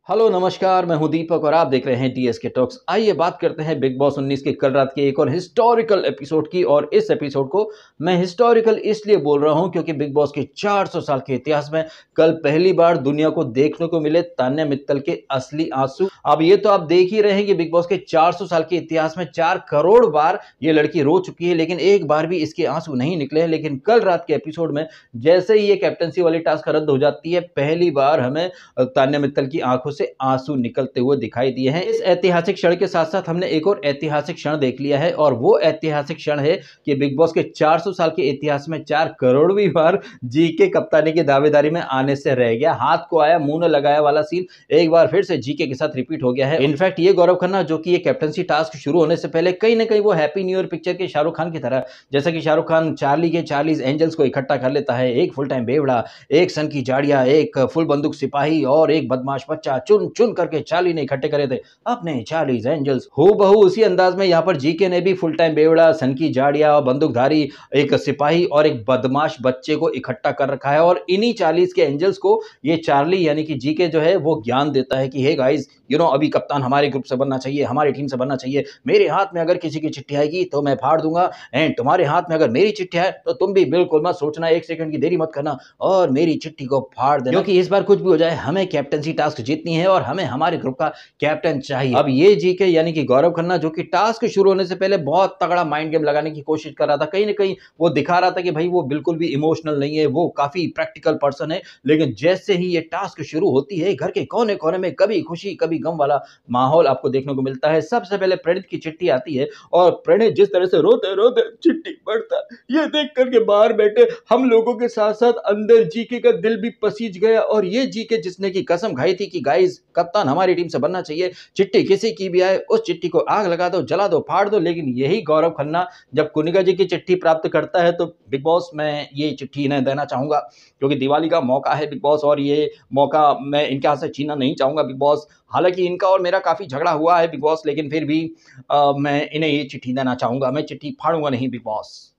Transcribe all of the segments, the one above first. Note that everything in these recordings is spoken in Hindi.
हेलो नमस्कार, मैं हूं दीपक और आप देख रहे हैं डीएसके टॉक्स। आइए बात करते हैं बिग बॉस 19 के कल रात के एक और हिस्टोरिकल एपिसोड की। और इस एपिसोड को मैं हिस्टोरिकल इसलिए बोल रहा हूं क्योंकि बिग बॉस के 400 साल के इतिहास में कल पहली बार दुनिया को देखने को मिले तान्या मित्तल के असली आंसू। अब ये तो आप देख ही रहे हैं कि बिग बॉस के 400 साल के इतिहास में 4 करोड़ बार ये लड़की रो चुकी है, लेकिन एक बार भी इसके आंसू नहीं निकले हैं। लेकिन कल रात के एपिसोड में जैसे ही ये कैप्टनसी वाली टास्क रद्द हो जाती है, पहली बार हमें तान्या मित्तल की आंखों से आंसू निकलते हुए दिखाई दिए हैं। इस ऐतिहासिक क्षण के साथ साथ हमने एक और ऐतिहासिक क्षण देख लिया है, और वो ऐतिहासिक क्षण है कि बिग बॉस के 400 साल के इतिहास में 4 करोड़वीं बार जीके कप्तानी की दावेदारी में आने से रह गया। हाथ को आया मुंह न लगाया वाला सीन एक बार फिर से जीके के साथ रिपीट हो गया है। इनफैक्ट ये गौरव खन्ना, जो कि ये कैप्टनसी टास्क शुरू होने से पहले कहीं ना कहीं वो हैप्पी न्यू ईयर पिक्चर के शाहरुख खान की तरह, जैसा कि शाहरुख खान चार्ली के 40 एंजल्स को इकट्ठा कर लेता है, एक फुल टाइम बेवड़ा, एक सन की जाड़िया, एक फुल बंदूक सिपाही और एक बदमाश बच्चा चुन चुन करके चार्ली ने इकट्ठे करे थे अपने 40 एंजल्स। हूबहू उसी अंदाज में यहाँ पर जीके ने भी फुल टाइम बेवड़ा, सन की जाड़िया, बंदूकधारी, एक सिपाही और एक बदमाश बच्चे को इकट्ठा कर रखा है। और इन्हीं 40 के एंजल्स को ये चार्ली यानी कि जीके जो है वो ज्ञान देता है कि हे गाइस, अभी कप्तान हमारे ग्रुप से बनना चाहिए, हमारी टीम से बनना चाहिए। मेरे हाथ में अगर किसी की चिट्ठी आएगी तो मैं फाड़ दूंगा, एंड तुम्हारे हाथ में अगर मेरी चिट्ठी है तो तुम भी बिल्कुल मत सोचना, एक सेकंड की देरी मत करना और मेरी चिट्ठी को फाड़ देना, क्योंकि इस बार कुछ भी हो जाए हमें कैप्टनसी टास्क जीतनी है और हमें हमारे ग्रुप का कैप्टन चाहिए। अब ये जीके यानी कि गौरव खन्ना, जो कि टास्क शुरू होने से पहले बहुत तगड़ा माइंड गेम लगाने की कोशिश कर रहा था, कहीं ना कहीं वो दिखा रहा था कि भाई वो बिल्कुल भी इमोशनल नहीं है, वो काफी प्रैक्टिकल पर्सन है। लेकिन जैसे ही ये टास्क शुरू होती है, घर के कोने कोने में कभी खुशी कभी गम वाला माहौल आपको देखने को मिलता है। सबसे पहले प्रणीत की चिट्ठी आती है और प्रणीत जिस तरह से रोते रोते चिट्ठी पढ़ता, ये देख करके बाहर बैठे हम लोगों के साथ साथ अंदर जीके का दिल भी पसीज गया। और ये जीके जिसने की कसम खाई थी कि गाइस कप्तान हमारी टीम से बनना चाहिए, चिट्ठी किसी की भी आए उस चिट्ठी को आग लगा दो, जला दो, फाड़ दो। लेकिन यही गौरव खन्ना जब कुनिका जी की चिट्ठी प्राप्त करता है तो बिग बॉस मैं ये चिट्ठी इन्हें देना चाहूंगा, क्योंकि दिवाली का मौका है बिग बॉस, और ये मौका मैं इनके हाथ से छीनना नहीं चाहूंगा बिग बॉस। हालांकि इनका और मेरा काफी झगड़ा हुआ है बिग बॉस, लेकिन फिर भी मैं इन्हें ये चिट्ठी देना चाहूंगा। मैं चिट्ठी फाड़ूंगा नहीं बिग बॉस।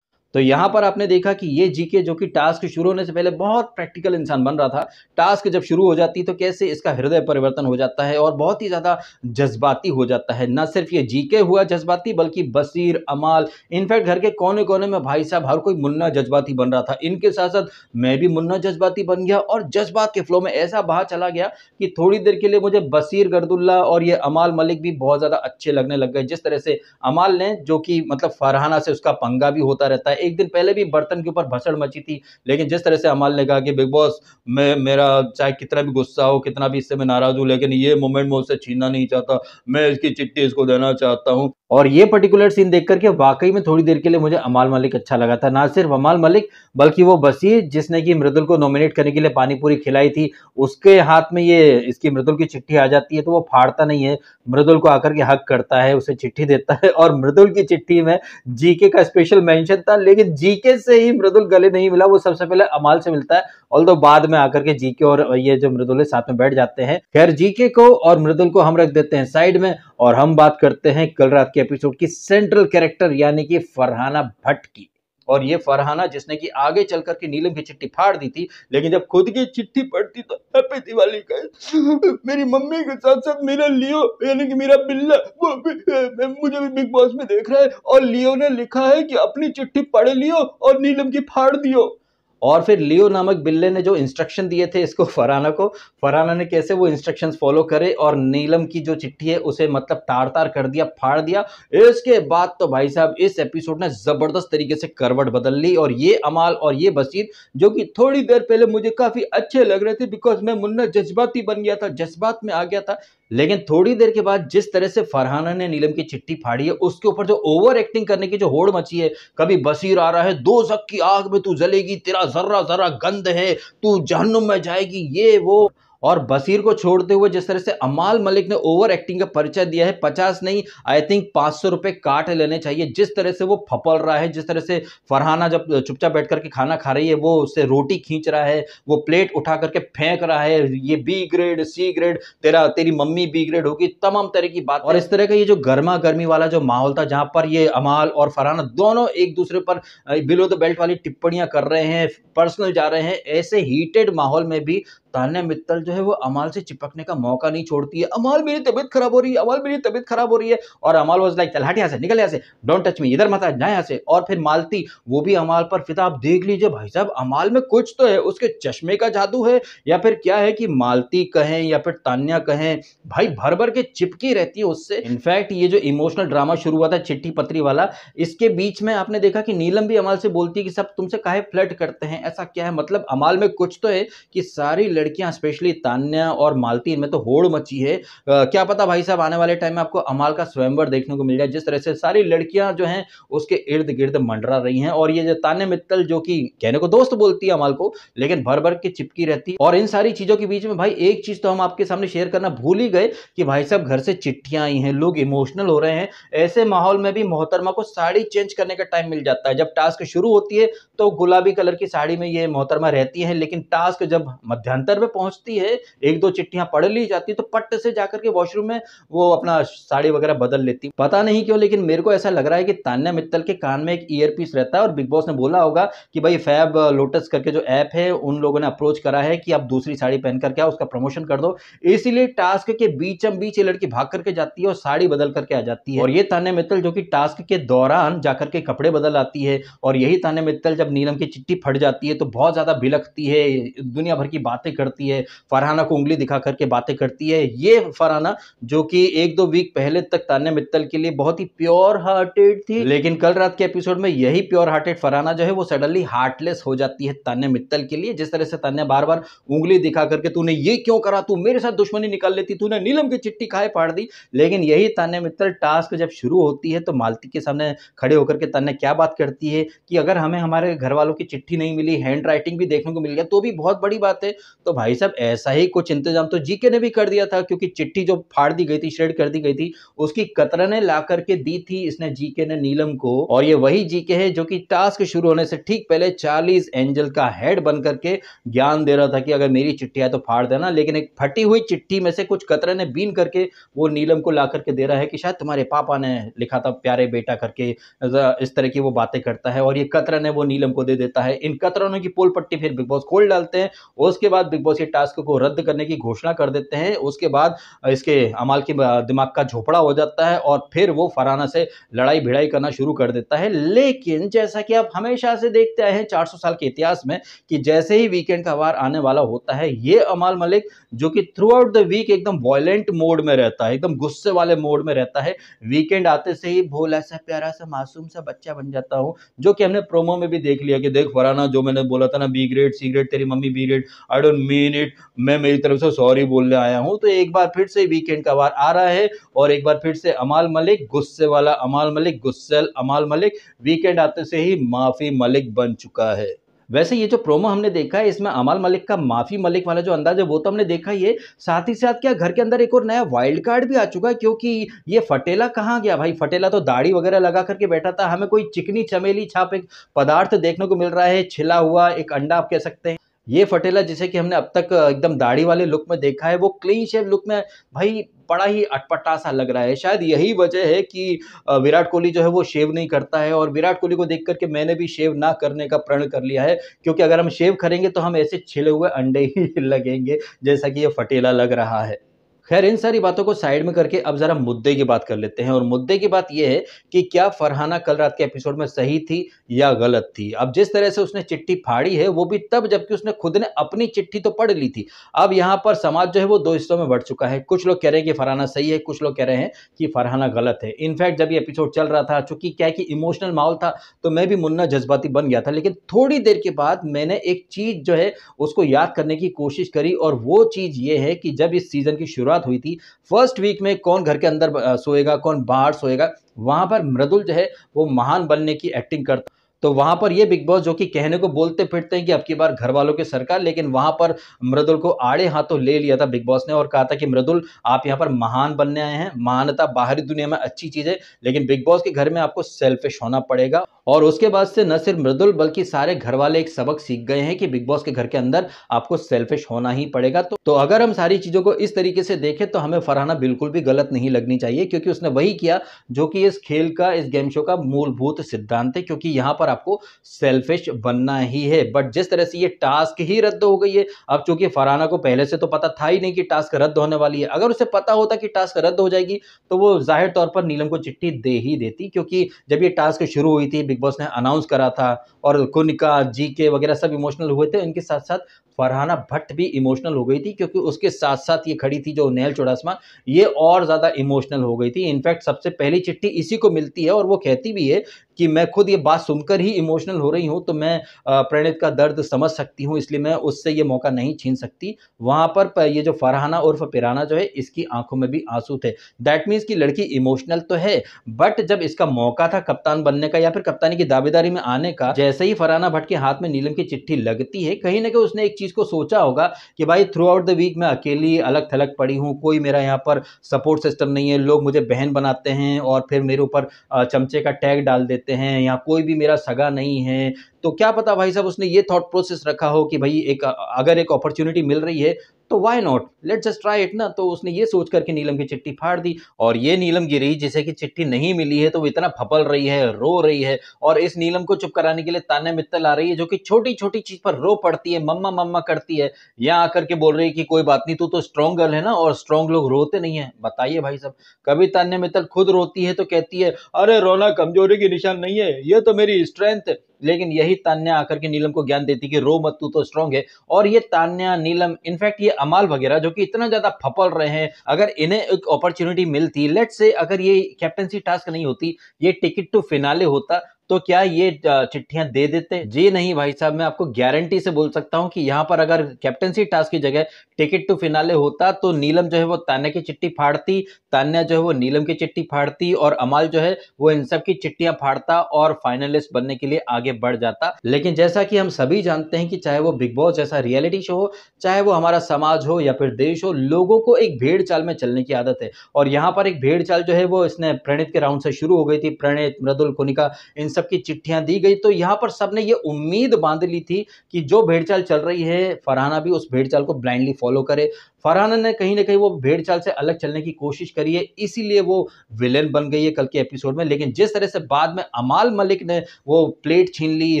तो यहां पर आपने देखा कि ये जीके, जो कि टास्क शुरू होने से पहले बहुत प्रैक्टिकल इंसान बन रहा था, टास्क जब शुरू हो जाती तो कैसे इसका हृदय परिवर्तन हो जाता है और बहुत ही ज्यादा जज्बाती हो जाता है। न सिर्फ ये जीके हुआ जज्बाती, बल्कि बसीर, अमाल, इनफैक्ट घर के कोने कोने में भाई साहब हर कोई मुन्ना जज्बाती बन रहा था। इनके साथ साथ मैं भी मुन्ना जज्बाती बन गया और जज्बात के फ्लो में ऐसा बहा चला गया कि थोड़ी देर के लिए मुझे बसीर गर्दुल्ला और ये अमाल मलिक भी बहुत ज्यादा अच्छे लगने लग गए। जिस तरह से अमाल ने, जो कि मतलब फरहाना से उसका पंगा भी होता रहता है, एक दिन पहले भी बर्तन के ऊपर भसड़ मची थी, लेकिन जिस तरह से अमाल ने कहा कि बिग बॉस मेरा चाहे कितना भी गुस्सा हो, कितना भी इससे मैं नाराज हूं, लेकिन ये मोमेंट मैं उससे छीनना नहीं चाहता, मैं इसकी चिट्ठी इसको देना चाहता हूं। और ये पर्टिकुलर सीन देख करके वाकई में थोड़ी देर के लिए मुझे अमाल मलिक अच्छा लगा था। ना सिर्फ अमाल मलिक, बल्कि वो बसीर जिसने की मृदुल को नॉमिनेट करने के लिए पानी पूरी खिलाई थी, उसके हाथ में ये इसकी मृदुल की चिट्ठी आ जाती है तो वो फाड़ता नहीं है, मृदुल को आकर के हक करता है, उसे चिट्ठी देता है। और मृदुल की चिट्ठी में जीके का स्पेशल मेंशन था, लेकिन जीके से ही मृदुल गले नहीं मिला, वो सबसे पहले अमाल से मिलता है, ऑल्दो बाद में आकर के जीके और ये जो मृदुल है साथ में बैठ जाते हैं। खैर, जीके को और मृदुल को हम रख देते हैं साइड में और हम बात करते हैं कल रात के एपिसोड की सेंट्रल कैरेक्टर यानी कि फरहाना भट्ट की। और ये फरहाना जिसने कि आगे चल करके नीलम की चिट्ठी फाड़ दी थी, लेकिन जब खुद की चिट्ठी पढ़ती तो हैप्पी दिवाली का मेरी मम्मी के साथ साथ मेरा लियो यानी कि मेरा बिल्ला वो भी मुझे भी बिग बॉस में देख रहा है, और लियो ने लिखा है कि अपनी चिट्ठी पढ़ लियो और नीलम की फाड़ दियो। और फिर लियो नामक बिल्ले ने जो इंस्ट्रक्शन दिए थे इसको फरहाना को, फरहाना ने कैसे वो इंस्ट्रक्शंस फॉलो करे और नीलम की जो चिट्ठी है उसे मतलब तार तार कर दिया, फाड़ दिया। इसके बाद तो भाई साहब इस एपिसोड ने जबरदस्त तरीके से करवट बदल ली। और ये अमाल और ये बसीर, जो कि थोड़ी देर पहले मुझे काफी अच्छे लग रहे थे बिकॉज मैं मुन्ना जज्बाती बन गया था, जज्बात में आ गया था, लेकिन थोड़ी देर के बाद जिस तरह से फरहाना ने नीलम की चिट्ठी फाड़ी है, उसके ऊपर जो ओवर एक्टिंग करने की जो होड़ मची है, कभी बसीर आ रहा है, दोज़ख की आग में तू जलेगी, तेरा जर्रा जर्रा गंध है, तू जहन्नुम में जाएगी, ये वो, और बसीर को छोड़ते हुए जिस तरह से अमाल मलिक ने ओवर एक्टिंग का परिचय दिया है, 50 नहीं आई थिंक 500 रुपए काट लेने चाहिए। जिस तरह से वो फपल रहा है, जिस तरह से फरहाना जब चुपचाप बैठ करके खाना खा रही है, वो उससे रोटी खींच रहा है, वो प्लेट उठा करके फेंक रहा है, ये बी ग्रेड सी ग्रेड, तेरी मम्मी बी ग्रेड होगी, तमाम तरह की बात। और इस तरह का ये जो गर्मा गर्मी वाला जो माहौल था, जहां पर ये अमाल और फरहाना दोनों एक दूसरे पर बिलो द बेल्ट वाली टिप्पणियां कर रहे हैं, पर्सनल जा रहे हैं, ऐसे हीटेड माहौल में भी तान्या मित्तल जो है वो अमाल से चिपकने का मौका नहीं छोड़ती है। अमाल मेरी तबीयत खराब हो रही है, अमाल मेरी तबीयत खराब हो रही है, और अमाल वाज लाइक चल हट यहाँ से, निकल यहाँ से, डोंट टच मी, इधर मत आ, जा यहाँ से। और फिर मालती वो भी अमाल पर फिदा। आप देख लीजिए भाई साहब, अमाल में कुछ तो है, उसके चश्मे का जादू है या फिर क्या है कि मालती कहें या फिर तान्या कहें, भाई भर भर के चिपकी रहती है उससे। इनफैक्ट ये जो इमोशनल ड्रामा शुरू हुआ था चिट्ठी पत्री वाला, इसके बीच में आपने देखा कि नीलम भी अमाल से बोलती है कि सब तुमसे काहे फ्लर्ट करते हैं, ऐसा क्या है, मतलब अमाल में कुछ तो है कि सारी लड़कियां स्पेशली तान्या और मालती इनमें तो होड़ मची है। क्या पता भाई साहब आने वाले टाइम में आपको अमाल का स्वयंवर देखने को मिल जाए, जिस तरह से सारी लड़कियां जो हैं उसके इर्द गिर्द मंडरा रही हैं। और ये जो तान्या मित्तल जो कि कहने को दोस्त बोलती है अमाल को, लेकिन भर भर के चिपकी रहती है। और इन सारी चीजों के बीच में भाई एक चीज तो हम आपके सामने शेयर करना भूल ही गए कि भाई साहब घर से चिट्ठियां आई हैं, लोग इमोशनल हो रहे हैं। ऐसे माहौल में भी मोहतरमा को साड़ी चेंज करने का टाइम मिल जाता है। जब टास्क शुरू होती है तो गुलाबी कलर की साड़ी में ये मोहतरमा रहती है, लेकिन टास्क जब मध्यांतर में पहुंचती है, एक दो चिट्ठियां पढ़ ली जाती तो पट्ट से जाकर के वॉशरूम में वो अपना साड़ी वगैरह बदल लेती। पता नहीं क्यों, लेकिन मेरे को ऐसा लग रहा है कि तान्या मित्तल के कान में एक ईयर पीस रहता है और बिग बॉस ने बोला होगा कि भाई फैब लोटस करके जो ऐप है उन लोगों ने अप्रोच करा है कि आप दूसरी साड़ी पहन करके आओ, उसका प्रमोशन कर दो। इसीलिए टास्क के बीचम बीच ये लड़की भाग करके जाती है और साड़ी बदल करके आ जाती है। और ये तान्या मित्तल जो कि टास्क के दौरान जाकर के कपड़े बदल आती है, और यही तान्या मित्तल जब नीलम की चिट्ठी फट जाती है तो बहुत ज्यादा बिलखती है, दुनिया भर की बातें करती है, फरहाना को उंगली दिखा करके बातें करती है। ये फरहाना जो कि एक दो वीक पहले तक तान्या मित्तल के लिए बहुत ही प्योर हार्टेड थी, लेकिन कल रात के एपिसोड में यही प्योर हार्टेड फरहाना जो है वो सडनली हार्टलेस हो जाती है तान्या मित्तल के लिए। जिस तरह से तान्या बार बार उंगली दिखा करके तूने ये क्यों करा, तू मेरे साथ दुश्मनी निकाल लेती, तूने नीलम की चिट्ठी काहे फाड़ दी। लेकिन यही तान्या मित्तल टास्क जब शुरू होती है तो मालती के सामने खड़े होकर के तान्या क्या बात करती है कि अगर हमें हमारे घर वालों की चिट्ठी नहीं मिली, हैंड राइटिंग भी देखने को मिल गया तो भी बहुत बड़ी बात है। तो भाई साहब ऐसा ही कुछ इंतजाम तो जीके ने भी कर दिया था, क्योंकि चिट्ठी जो फाड़ दी गई थी, श्रेड कर दी गई थी, उसकी कतरने ला करके दी थी इसने जीके ने नीलम को। और ये वही जीके है जो कि टास्क शुरू होने से ठीक पहले चार्लीज एंजल का हेड बन करके ज्ञान दे रहा था कि अगर मेरी चिट्ठी है तो फाड़ देना। लेकिन एक फटी हुई चिट्ठी में से कुछ कतरने बीन करके वो नीलम को ला करके दे रहा है कि शायद तुम्हारे पापा ने लिखा था प्यारे बेटा करके, इस तरह की वो बातें करता है। और ये कतरन है वो नीलम को दे देता है। इन कतरनों की पोल पट्टी फिर बिग बॉस खोल डालते हैं। उसके बाद बिग बॉस ये टास्क को रद्द करने की घोषणा कर देते हैं। उसके बाद इसके अमाल के दिमाग का झोपड़ा हो जाता है और फिर वो फरहाना से लड़ाई भिड़ाई करना शुरू कर देता है। लेकिन जैसा कि आप हमेशा से देखते आए हैं 400 साल के इतिहास में कि जैसे ही वीकेंड का वार आने वाला होता है, ये अमाल मलिक जो कि थ्रू आउट द वीक एकदम वॉयलेंट मोड में रहता है, एकदम गुस्से वाले मोड में रहता है, वीकेंड आते से ही भोला सा प्यारा सा मासूम सा बच्चा बन जाता हूं। जो कि हमने प्रोमो में भी देख लिया कि देख फरहाना, जो मैंने बोला था ना बी ग्रेड सी ग्रेड, तेरी mummy B grade, I don't mean it, मैं मेरी तरफ से सॉरी बोलने आया हूं। तो एक बार फिर से वीकेंड का वार आ रहा है और एक बार फिर से अमाल मलिक, गुस्से वाला अमाल मलिक, गुस्सेल अमाल मलिक, वीकेंड आते से ही माफी मलिक बन चुका है। वैसे ये जो प्रोमो हमने देखा है इसमें अमाल मलिक का माफी मलिक वाला जो अंदाज है वो तो हमने देखा ही है, साथ ही साथ क्या घर के अंदर एक और नया वाइल्ड कार्ड भी आ चुका है, क्योंकि ये फटेला कहाँ गया भाई। फटेला तो दाढ़ी वगैरह लगा करके बैठा था, हमें कोई चिकनी चमेली छाप एक पदार्थ देखने को मिल रहा है, छिला हुआ एक अंडा आप कह सकते हैं। ये फटेला जिसे कि हमने अब तक एकदम दाढ़ी वाले लुक में देखा है, वो क्लीन शेव लुक में भाई बड़ा ही अटपटा सा लग रहा है। शायद यही वजह है कि विराट कोहली जो है वो शेव नहीं करता है, और विराट कोहली को देख करके मैंने भी शेव ना करने का प्रण कर लिया है, क्योंकि अगर हम शेव करेंगे तो हम ऐसे छिले हुए अंडे ही लगेंगे जैसा कि ये फटेला लग रहा है। खैर इन सारी बातों को साइड में करके अब जरा मुद्दे की बात कर लेते हैं। और मुद्दे की बात यह है कि क्या फरहाना कल रात के एपिसोड में सही थी या गलत थी। अब जिस तरह से उसने चिट्ठी फाड़ी है वो भी तब जबकि उसने खुद ने अपनी चिट्ठी तो पढ़ ली थी। अब यहाँ पर समाज जो है वो दो हिस्सों में बढ़ चुका है। कुछ लोग कह रहे हैं कि फरहाना सही है, कुछ लोग कह रहे हैं कि फरहाना गलत है। इनफैक्ट जब ये एपिसोड चल रहा था, चूंकि क्या है कि इमोशनल माहौल था, तो मैं भी मुन्ना जज्बाती बन गया था। लेकिन थोड़ी देर के बाद मैंने एक चीज जो है उसको याद करने की कोशिश करी, और वो चीज ये है कि जब इस सीजन की शुरुआत हुई थी, फर्स्ट वीक में कौन घर के अंदर सोएगा कौन बाहर सोएगा, वहां पर मृदुल जो है वो महान बनने की एक्टिंग करता। तो वहां पर ये बिग बॉस जो कि कहने को बोलते फिरते हैं कि अब की बार घर वालों की सरकार, लेकिन वहां पर मृदुल को आड़े हाथों ले लिया था बिग बॉस ने और कहा था कि मृदुल आप यहाँ पर महान बनने आए हैं, महानता बाहरी दुनिया में अच्छी चीज है, लेकिन बिग बॉस के घर में आपको सेल्फिश होना पड़ेगा। और उसके बाद से न सिर्फ मृदुल बल्कि सारे घर वाले एक सबक सीख गए हैं कि बिग बॉस के घर के अंदर आपको सेल्फिश होना ही पड़ेगा। तो अगर हम सारी चीजों को इस तरीके से देखें तो हमें फरहाना बिल्कुल भी गलत नहीं लगनी चाहिए, क्योंकि उसने वही किया जो कि इस खेल का, इस गेम शो का मूलभूत सिद्धांत है, क्योंकि यहां पर आपको सेल्फिश बनना ही है। बट जिस तरह से ये टास्क ही रद्द हो गई है, अब चूंकि फरहाना को पहले से तो पता था ही नहीं कि टास्क रद्द होने वाली है, अगर उसे पता होता कि टास्क रद्द हो जाएगी तो वो जाहिर तौर पर नीलम को चिट्ठी दे ही देती, क्योंकि जब ये टास्क शुरू हुई थी बिग बॉस ने अनाउंस करा था और कुनिका, जीके वगैरह सब इमोशनल हुए थे, इनके साथ साथ फरहाना भट्ट भी इमोशनल हो गई थी, क्योंकि उसके साथ साथ ये खड़ी थी जो नेल चुड़ासमा, ये और ज्यादा इमोशनल हो गई थी। इनफैक्ट सबसे पहली चिट्ठी इसी को मिलती है और वो कहती भी है कि मैं खुद ये बात सुनकर ही इमोशनल हो रही हूं, तो मैं प्रणीत का दर्द समझ सकती हूं, इसलिए मैं उससे ये मौका नहीं छीन सकती। वहां पर ये जो फरहाना उर्फ पिराना जो है, इसकी आंखों में भी आंसू थे। दैट मीन्स कि लड़की इमोशनल तो है, बट जब इसका मौका था कप्तान बनने का या फिर कप्तानी की दावेदारी में आने का, जैसे ही फरहाना भट्ट के हाथ में नीलम की चिट्ठी लगती है, कहीं ना कहीं उसने एक चीज को सोचा होगा कि भाई थ्रू आउट द वीक मैं अकेली अलग थलग पड़ी हूं, कोई मेरा यहाँ पर सपोर्ट सिस्टम नहीं है, लोग मुझे बहन बनाते हैं और फिर मेरे ऊपर चमचे का टैग डाल देते हैं, या कोई भी मेरा सगा नहीं है। तो क्या पता भाई साहब उसने ये थॉट प्रोसेस रखा हो कि भाई अगर एक अपॉर्चुनिटी मिल रही है तो why not, let's just try it ना। तो उसने ये सोच करके नीलम की चिट्ठी फाड़ दी, और ये नीलम गिरी जिसे कि चिट्ठी नहीं मिली है तो वो इतना फपल रही है, रो रही है, और इस नीलम को चुप कराने के लिए तान्या मित्तल आ रही है, जो कि छोटी छोटी चीज पर रो पड़ती है, मम्मा मम्मा करती है, यहाँ आकर के बोल रही है कि कोई बात नहीं, तू तो स्ट्रॉन्ग गर्ल है ना, और स्ट्रॉन्ग लोग रोते नहीं है। बताइए भाई साहब, कभी तान्या मित्तल खुद रोती है तो कहती है अरे रोना कमजोरी की निशान नहीं है, ये तो मेरी स्ट्रेंथ है, लेकिन यही तान्या आकर के नीलम को ज्ञान देती कि रो मत, तू तो स्ट्रांग है। और ये तान्या, नीलम, इनफैक्ट ये अमाल वगैरह जो कि इतना ज्यादा फपल रहे हैं, अगर इन्हें एक अपॉर्चुनिटी मिलती, लेट्स से अगर ये कैप्टनसी टास्क नहीं होती, ये टिकट टू फिनाले होता, तो क्या ये चिट्ठियां दे देते? जी नहीं भाई साहब, मैं आपको गारंटी से बोल सकता हूं कि यहां पर अगर कैप्टनसी टास्क की जगह टिकट टू फिनाले होता तो नीलम जो है वो तान्या की चिट्ठी फाड़ती, तान्या जो है वो नीलम की चिट्ठी फाड़ती, और अमाल जो है वो इन सब की चिट्ठियां फाड़ता और फाइनलिस्ट बनने के लिए आगे बढ़ जाता। लेकिन जैसा कि हम सभी जानते हैं कि चाहे वो बिग बॉस जैसा रियलिटी शो हो, चाहे वो हमारा समाज हो या फिर देश हो, लोगों को एक भेड़ चाल में चलने की आदत है। और यहाँ पर एक भेड़ चाल जो है वो इसने प्रणीत के राउंड से शुरू हो गई थी। प्रणीत, मृदुल, कुनिका, इन सब की चिट्ठियां दी गई, तो यहाँ पर सबने ये उम्मीद बांध ली थी कि जो भेड़चाल चल रही है फरहाना भी उस भेड़चाल को ब्लाइंडली फॉलो करे। फरहाना ने कहीं ना कहीं वो भेड़चाल से अलग चलने की कोशिश करी है, इसीलिए वो विलेन बन गई है कल के एपिसोड में। लेकिन जिस तरह से बाद में अमाल मलिक ने वो प्लेट छीन ली,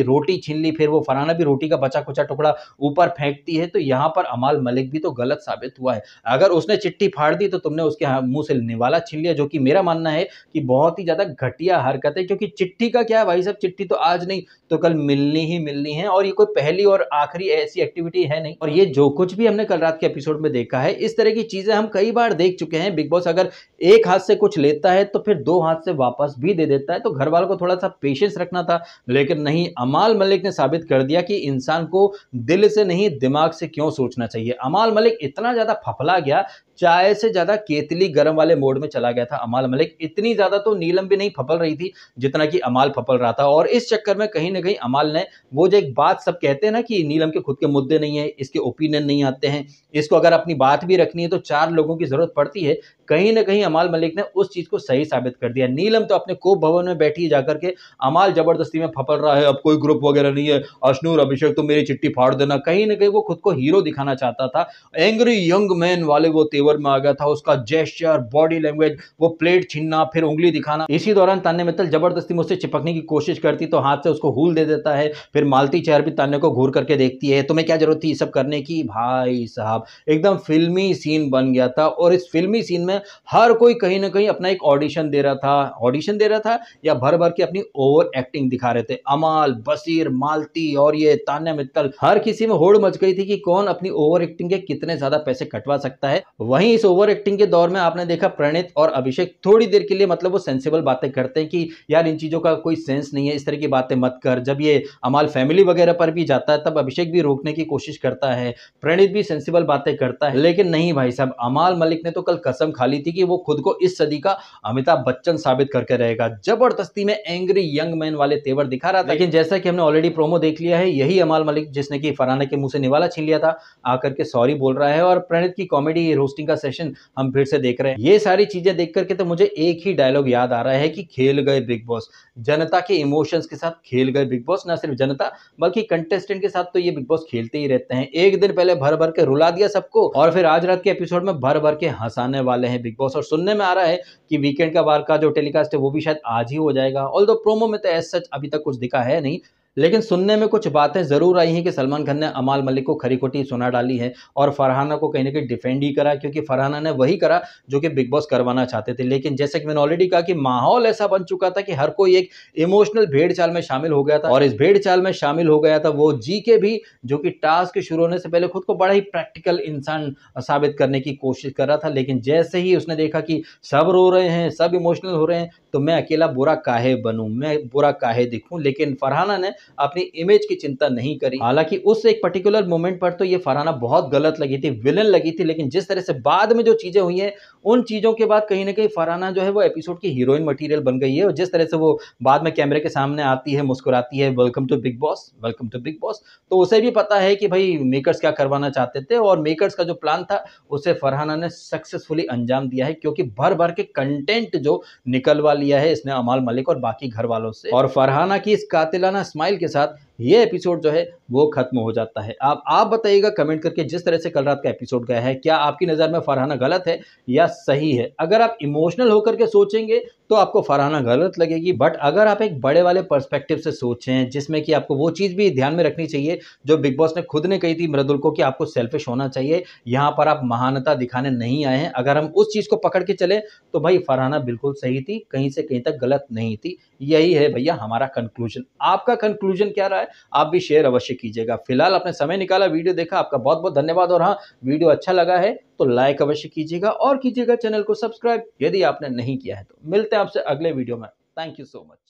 रोटी छीन ली, फिर वो फरहाना भी रोटी का बचा कुचा टुकड़ा ऊपर फेंकती है, तो यहाँ पर अमाल मलिक भी तो गलत साबित हुआ है। अगर उसने चिट्ठी फाड़ दी तो तुमने उसके मुंह से निवाला छीन लिया, जो कि मेरा मानना है कि बहुत ही ज्यादा घटिया हरकत है। क्योंकि चिट्ठी का क्या है भाई साहब, चिट्ठी तो आज नहीं तो कल मिलनी ही मिलनी है, और ये कोई पहली और आखिरी ऐसी एक्टिविटी है नहीं। और ये जो कुछ भी हमने कल रात के एपिसोड में देखा है, इस तरह की चीजें हम कई बार देख चुके हैं। बिग बॉस अगर एक हाथ से कुछ लेता है तो फिर दो हाथ से वापस भी दे देता है, तो घर वालों को थोड़ा सा पेशेंस रखना था। लेकिन नहीं, अमाल मलिक ने साबित कर दिया कि इंसान को दिल से नहीं दिमाग से क्यों सोचना चाहिए। अमाल मलिक इतना ज्यादा फफला गया, चाय से ज्यादा केतली गर्म वाले मोड में चला गया था अमाल मलिक। इतनी ज्यादा तो नीलम भी नहीं फपल रही थी जितना कि अमाल फपल रहा था। और इस चक्कर में कहीं ना कहीं अमाल ने वो जो एक बात सब कहते हैं ना कि नीलम के खुद के मुद्दे नहीं है, इसके ओपिनियन नहीं आते हैं, इसको अगर अपनी बात भी रखनी है तो चार लोगों की जरूरत पड़ती है, कहीं ना कहीं अमाल मलिक ने उस चीज को सही साबित कर दिया। नीलम तो अपने कोप भवन में बैठी जाकर के, अमाल जबरदस्ती में फपल रहा है, अब कोई ग्रुप वगैरह नहीं है, अश्नूर, अभिषेक तुम मेरी चिट्ठी फाड़ देना। कहीं ना कहीं वो खुद को हीरो दिखाना चाहता था, एंग्री यंग मैन वाले वो तेवर में आ गया था। उसका जेस्चर, बॉडी लैंग्वेज, वो प्लेट छीनना, फिर उंगली दिखाना। इसी दौरान तान्या मित्तल जबरदस्ती मुझसे चिपकने की कोशिश करती तो हाथ से उसको हूल दे देता है। फिर मालती चेहर भी तान्या को घूर करके देखती है, तुम्हें क्या जरूरत थी ये सब करने की? भाई साहब एकदम फिल्मी सीन बन गया था। और इस फिल्मी सीन में हर कोई कहीं ना कहीं अपना एक ऑडिशन दे रहा था या भर भर के अपनी ओवर एक्टिंग दिखा रहे थे। अमाल, बसीर, मालती और ये तान्या मित्तल, हर किसी में होड़ मच गई थी कि कौन अपनी ओवर एक्टिंग के कितने ज्यादा पैसे कटवा सकता है। वहीं इस ओवर एक्टिंग के दौर में आपने देखा प्रणीत और अभिषेक थोड़ी देर के लिए मतलब वो सेंसिबल बातें करते हैं कि यार इन चीज़ों का कोई सेंस नहीं है, इस तरह की बातें मत कर। जब ये अमाल फैमिली वगैरह पर भी जाता है तब अभिषेक भी रोकने की कोशिश करता है, प्रणीत भी सेंसिबल बातें करता है, लेकिन नहीं भाई साहब, अमाल मलिक ने तो कल कसम खा ली थी कि वो खुद को इस सदी का अमिताभ बच्चन साबित करके रहेगा। जबरदस्ती में एंग्री यंग मैन वाले तेवर दिखा रहा था। लेकिन जैसा कि हमने ऑलरेडी प्रोमो देख लिया है, यही अमाल मलिक जिसने कि फरहाना के मुंह से निवाला छीन लिया था, आकर के सॉरी बोल रहा है और प्रणीत की कॉमेडी रोस्टिंग का सेशन हम फिर से देख रहे हैं। ये सारी चीजें देख करके तो मुझे एक ही डायलॉग याद आ रहा है कि खेल गए बिग बॉस, जनता के इमोशंस के साथ खेल गए बिग बॉस। ना सिर्फ जनता बल्कि कंटेस्टेंट के साथ तो ये बिग बॉस खेलते ही रहते हैं। एक दिन पहले भर भर के रुला दिया सबको और फिर आज रात के एपिसोड में भर भर के हंसाने वाले हैं बिग बॉस। और सुनने में आ रहा है कि वीकेंड का बार का जो टेलीकास्ट है वो भी शायद आज ही हो जाएगा। ऑल्दो प्रोमो में तो एज सच अभी तक कुछ दिखा है नहीं, लेकिन सुनने में कुछ बातें जरूर आई हैं कि सलमान खान ने अमाल मलिक को खरी खोटी सुना डाली है और फरहाना को कहीं ना कहीं डिफेंड ही करा, क्योंकि फरहाना ने वही करा जो कि बिग बॉस करवाना चाहते थे। लेकिन जैसे कि मैंने ऑलरेडी कहा कि माहौल ऐसा बन चुका था कि हर कोई एक इमोशनल भेड़ चाल में शामिल हो गया था और इस भेड़ चाल में शामिल हो गया था वो जीके भी, जो कि टास्क शुरू होने से पहले खुद को बड़ा ही प्रैक्टिकल इंसान साबित करने की कोशिश कर रहा था। लेकिन जैसे ही उसने देखा कि सब रो रहे हैं, सब इमोशनल हो रहे हैं, तो मैं अकेला बुरा काहे बनूं, मैं बुरा काहे दिखूं। लेकिन फरहाना ने अपनी इमेज की चिंता नहीं करी। हालांकि उस एक पर्टिकुलर मोमेंट पर तो ये फरहाना बहुत गलत लगी थी, विलन लगी थी, लेकिन जिस तरह से बाद में जो चीजें हुई हैं उन चीजों के बाद कहीं ना कहीं फरहाना जो है वो एपिसोड की हीरोइन मटेरियल बन गई है। और जिस तरह से वो बाद में कैमरे के सामने आती है, मुस्कुराती है, welcome to Bigg Boss, welcome to Bigg Boss, तो उसे भी पता है कि भाई मेकर्स क्या करवाना चाहते थे और मेकर्स का जो प्लान था उसे फरहाना ने सक्सेसफुली अंजाम दिया है, क्योंकि भर भर के कंटेंट जो निकलवा लिया है इसने अमाल मलिक और बाकी घर वालों से। और फरहाना की इस कातिलाना स्माइल के साथ ये एपिसोड जो है वो खत्म हो जाता है। आप बताइएगा कमेंट करके, जिस तरह से कल रात का एपिसोड गया है, क्या आपकी नज़र में फरहाना गलत है या सही है? अगर आप इमोशनल होकर के सोचेंगे तो आपको फरहाना गलत लगेगी, बट अगर आप एक बड़े वाले पर्सपेक्टिव से सोचें जिसमें कि आपको वो चीज़ भी ध्यान में रखनी चाहिए जो बिग बॉस ने खुद ने कही थी मृदुल को कि आपको सेल्फिश होना चाहिए, यहाँ पर आप महानता दिखाने नहीं आए हैं, अगर हम उस चीज़ को पकड़ के चले तो भाई फरहाना बिल्कुल सही थी, कहीं से कहीं तक गलत नहीं थी। यही है भैया हमारा कंक्लूजन। आपका कंक्लूजन क्या रहा है आप भी शेयर अवश्य कीजिएगा। फिलहाल आपने समय निकाला, वीडियो देखा, आपका बहुत बहुत धन्यवाद। और हाँ, वीडियो अच्छा लगा है तो लाइक अवश्य कीजिएगा और कीजिएगा चैनल को सब्सक्राइब यदि आपने नहीं किया है तो। मिलते हैं आपसे अगले वीडियो में। Thank you so much.